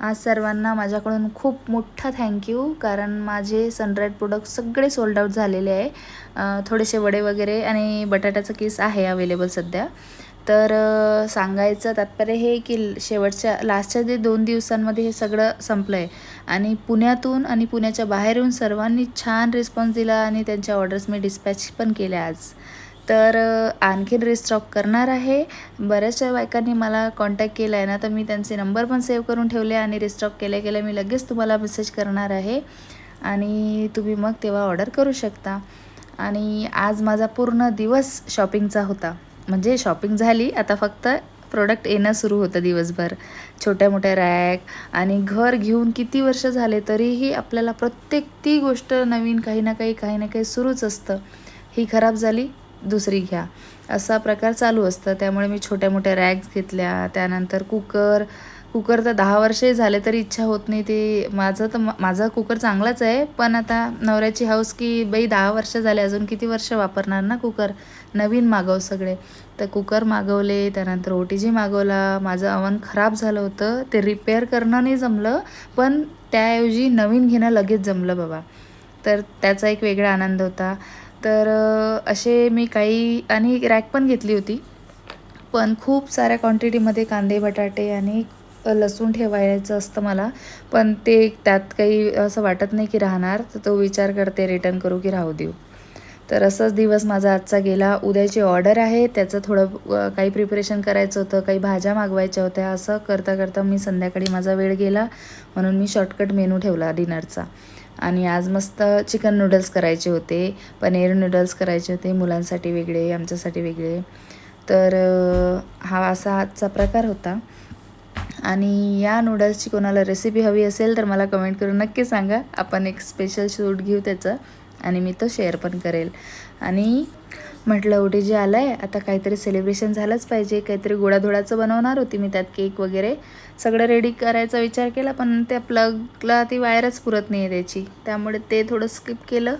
आज सर्वांना माझ्याकडून खूप मोठा थँक्यू, कारण माझे सनराईज प्रोडक्ट सगळे सोल्ड आउट झालेले आहे. थोडेसे वडे वगैरे आणि बटाट्याचा किस आहे अवेलेबल सध्या. तर सांगायचं तात्पर्य हे की शेवटच्या लास्टच्या जे 2 दिवसांमध्ये हे सगळं संपलं आहे आणि पुण्यातून आणि पुण्याच्या बाहेरून सर्वांनी छान रिस्पॉन्स दिला आणि त्यांच्या ऑर्डर्स मी डिस्पॅच पण केल्या आज. तर आणखीन रिस्टॉक करणार आहे. बऱ्याचशा बायकांनी मला कॉन्टॅक्ट केला आहे ना, तर मी त्यांचे नंबर पण सेव्ह करून ठेवले आणि रिस्टॉक केल्या मी लगेच तुम्हाला मेसेज करणार आहे आणि तुम्ही मग तेव्हा ऑर्डर करू शकता. आणि आज माझा पूर्ण दिवस शॉपिंगचा होता. म्हणजे शॉपिंग झाली, आता फक्त प्रोडक्ट येणं सुरू होतं दिवसभर. छोट्या मोठ्या रॅक आणि घर घेऊन किती वर्ष झाले तरीही आपल्याला प्रत्येक ती गोष्ट नवीन काही ना काही सुरूच असतं. ही खराब झाली, दुसरी घ्या, असा प्रकार चालू असतं. त्यामुळे मी छोट्या मोठ्या रॅक्स घेतल्या. त्यानंतर कुकर तर 10 वर्षही झाले तरी इच्छा होत नाही. ते माझा कुकर चांगलाच आहे, पण आता नवऱ्याची हौस की बाई 10 वर्ष झाले, अजून किती वर्ष वापरणार ना कुकर, नवीन मागव सगळे. तर कुकर मागवले. त्यानंतर OTG मागवला. माझं अवन खराब झालं होतं, ते रिपेअर करणं नाही जमलं, पण त्याऐवजी नवीन घेणं लगेच जमलं बाबा. तर त्याचा एक वेगळा आनंद होता. तर असे मी काही आणि रॅक पण घेतली होती, पण खूप साऱ्या क्वांटिटीमध्ये कांदे बटाटे आणि लसूण ठेवायचं असतं मला, पण ते त्यात काही असं वाटत नाही की राहणार, तर तो विचार करते रिटर्न करू की राहू देऊ. तर असंच दिवस माझा आजचा गेला. उद्याची ऑर्डर आहे, त्याचं थोडं काही प्रिपरेशन करायचं होतं, काही भाज्या मागवायच्या होत्या. असं करता करता मी संध्याकाळी माझा वेळ गेला, म्हणून मी शॉर्टकट मेनू ठेवला डिनरचा. आणि आज मस्त चिकन नूडल्स करायचे होते, पनीर नूडल्स करायचे होते, मुलांसाठी वेगळे, आमच्यासाठी वेगळे. तर हा असा आजचा प्रकार होता. आणि या नूडल्सची कोणाला रेसिपी हवी असेल तर मला कमेंट करून नक्की सांगा. आपण एक स्पेशल शूट घेऊ त्याचं आणि मी तो शेअर पण करेल. आणि म्हटलं OTG आलं आहे, आता काहीतरी सेलिब्रेशन झालंच पाहिजे. काहीतरी गोडाधोडाचं बनवणार होती मी, त्यात केक वगैरे सगळं रेडी करायचा विचार केला, पण त्या प्लगला ती वायरच पुरत नाही आहे त्याची, त्यामुळे ते थोडं स्किप केलं.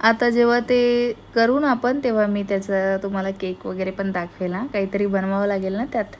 आता जेव्हा ते करू ना आपण, तेव्हा मी त्याचा तुम्हाला केक वगैरे पण दाखवेल. काहीतरी बनवावं लागेल ना त्यात.